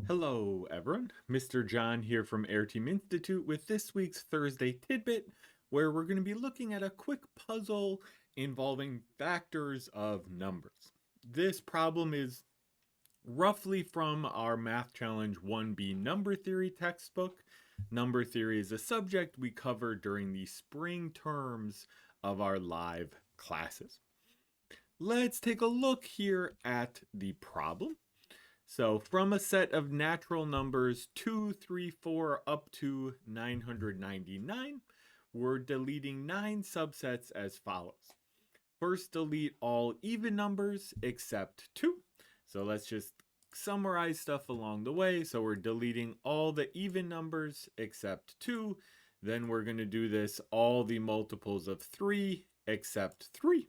Hello, everyone. Mr. John here from Areteem Institute with this week's Thursday Tidbit, where we're going to be looking at a quick puzzle involving factors of numbers. This problem is roughly from our Math Challenge 1B Number Theory textbook. Number theory is a subject we covered during the spring terms of our live classes. Let's take a look here at the problem. So from a set of natural numbers 2, 3, 4 up to 999, we're deleting 9 subsets as follows. First, delete all even numbers except 2. So let's just summarize stuff along the way. So we're deleting all the even numbers except 2. Then we're going to do this all the multiples of 3 except 3.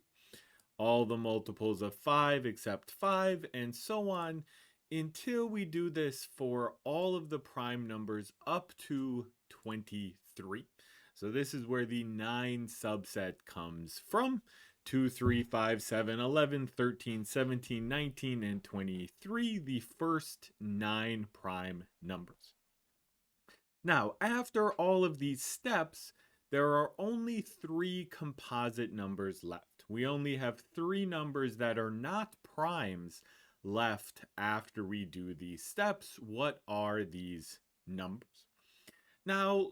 All the multiples of 5 except 5, and so on, until we do this for all of the prime numbers up to 23. So this is where the 9 subset comes from. 2, 3, 5, 7, 11, 13, 17, 19, and 23, the first 9 prime numbers. Now, after all of these steps, there are only 3 composite numbers left. We only have 3 numbers that are not primes left after we do these steps. What are these numbers? Now,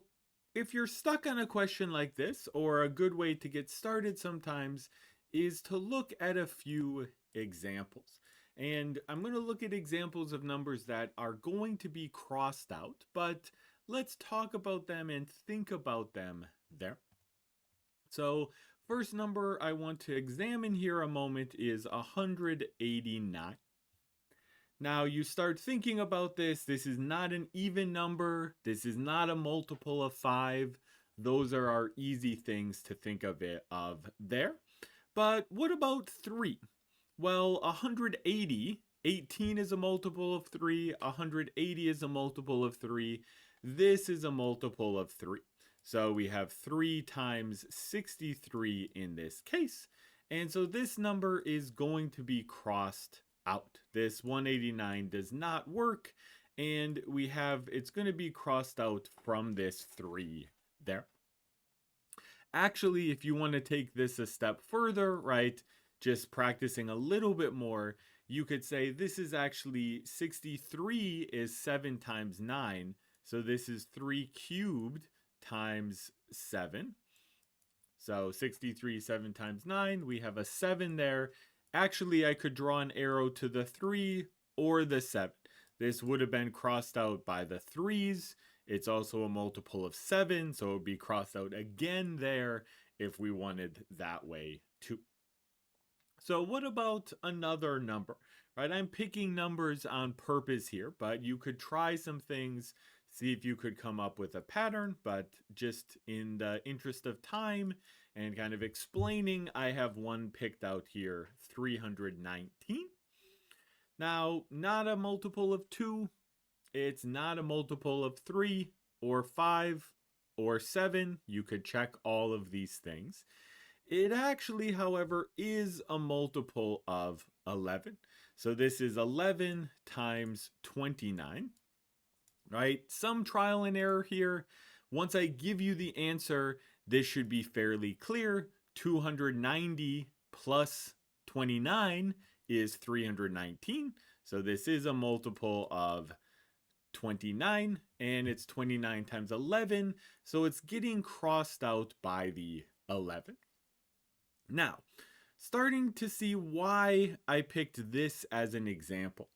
if you're stuck on a question like this, or a good way to get started sometimes is to look at a few examples. And I'm going to look at examples of numbers that are going to be crossed out, but let's talk about them and think about them there. So first number I want to examine here a moment is 189. Now you start thinking about this. This is not an even number. This is not a multiple of 5. Those are our easy things to think of there. But what about 3? Well, 180, 18 is a multiple of 3. 180 is a multiple of 3. This is a multiple of 3. So we have 3 times 63 in this case. And so this number is going to be crossed out. This 189 does not work, and it's going to be crossed out from this 3 there. Actually, if you want to take this a step further, right, just practicing a little bit more, you could say this is actually 63 is 7 times 9, so this is 3 cubed times 7. So 63, 7 times 9, we have a 7 there. Actually, I could draw an arrow to the 3 or the 7. This would have been crossed out by the 3's. It's also a multiple of 7, so it would be crossed out again there if we wanted that way too. So what about another number, right? I'm picking numbers on purpose here, but you could try some things, see if you could come up with a pattern, but just in the interest of time and kind of explaining, I have one picked out here, 319. Now, not a multiple of 2. It's not a multiple of 3 or 5 or 7. You could check all of these things. It actually, however, is a multiple of 11. So this is 11 times 29, right? Some trial and error here. Once I give you the answer, this should be fairly clear. 290 plus 29 is 319. So this is a multiple of 29, and it's 29 times 11. So it's getting crossed out by the 11. Now, starting to see why I picked this as an example.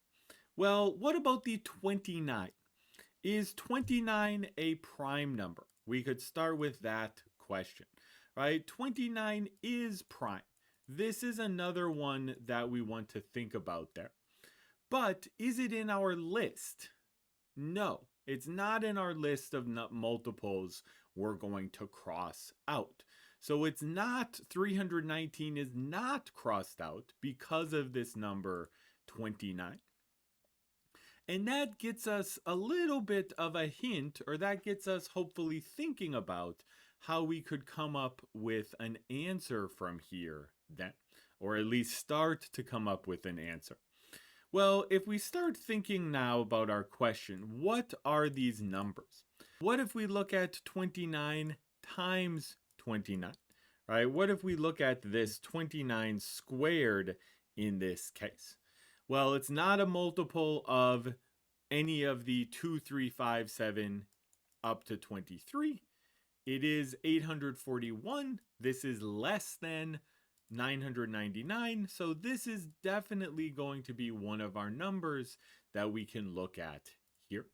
Well, what about the 29? Is 29 a prime number? We could start with that question, right? 29 is prime. This is another one that we want to think about there. But is it in our list? No, it's not in our list of multiples we're going to cross out. So it's not, 319 is not crossed out because of this number 29. And that gets us a little bit of a hint, or that gets us hopefully thinking about how we could come up with an answer from here then, or at least start to come up with an answer. Well, if we start thinking now about our question, what are these numbers? What if we look at 29 times 29, right? What if we look at this 29 squared in this case? Well, it's not a multiple of any of the 2, 3, 5, 7 up to 23. It is 841. This is less than 999. So this is definitely going to be one of our numbers that we can look at here.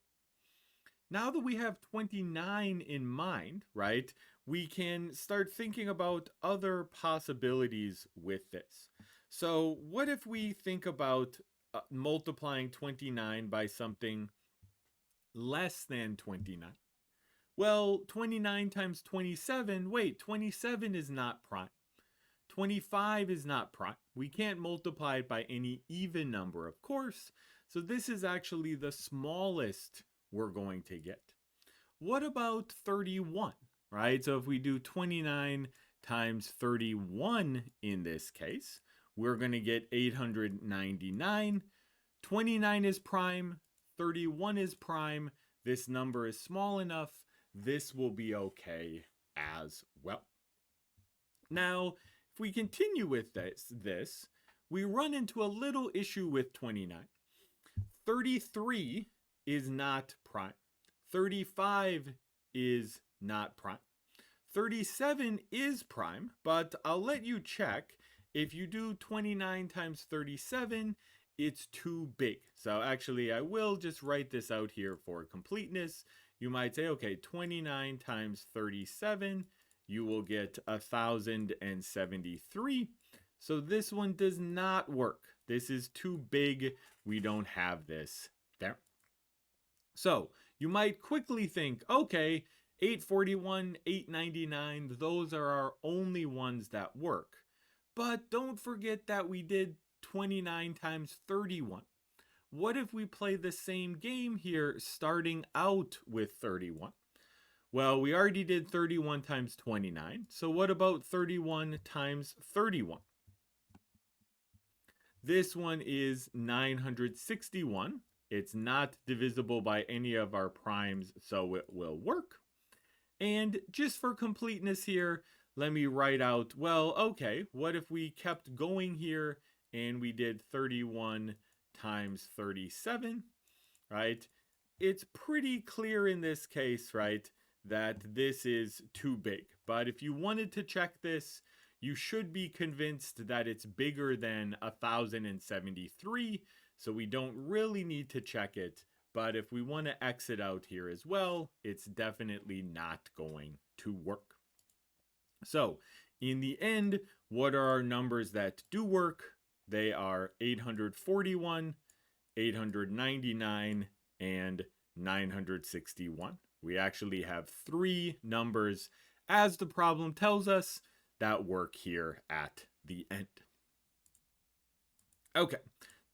Now that we have 29 in mind, right, we can start thinking about other possibilities with this. So what if we think about multiplying 29 by something less than 29? Well, 29 times 27, wait, 27 is not prime. 25 is not prime. We can't multiply it by any even number, of course. So this is actually the smallest we're going to get. What about 31, right? So if we do 29 times 31 in this case, we're going to get 899. 29 is prime, 31 is prime. This number is small enough. This will be okay as well. Now, if we continue with this, we run into a little issue with 29. 33 is not prime. 35 is not prime. 37 is prime, but I'll let you check. If you do 29 times 37, it's too big. So actually, I will just write this out here for completeness. You might say, okay, 29 times 37, you will get 1073. So this one does not work. This is too big. We don't have this there. So you might quickly think, okay, 841, 899, those are our only ones that work. But don't forget that we did 29 times 31. What if we play the same game here starting out with 31? Well, we already did 31 times 29. So what about 31 times 31? This one is 961. It's not divisible by any of our primes, so it will work. And just for completeness here, let me write out, well, okay, what if we kept going here and we did 31 times 37, right? It's pretty clear in this case, right, that this is too big. But if you wanted to check this, you should be convinced that it's bigger than 1073, so we don't really need to check it. But if we want to exit out here as well, it's definitely not going to work. So in the end, what are our numbers that do work? They are 841, 899, and 961. We actually have 3 numbers, as the problem tells us, that work here at the end. Okay,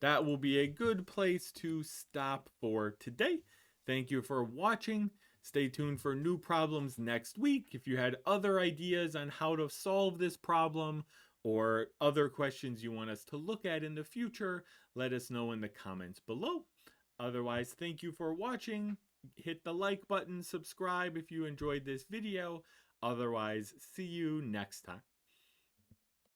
that will be a good place to stop for today. Thank you for watching. Stay tuned for new problems next week. If you had other ideas on how to solve this problem or other questions you want us to look at in the future, let us know in the comments below. Otherwise, thank you for watching. Hit the like button, subscribe if you enjoyed this video. Otherwise, see you next time.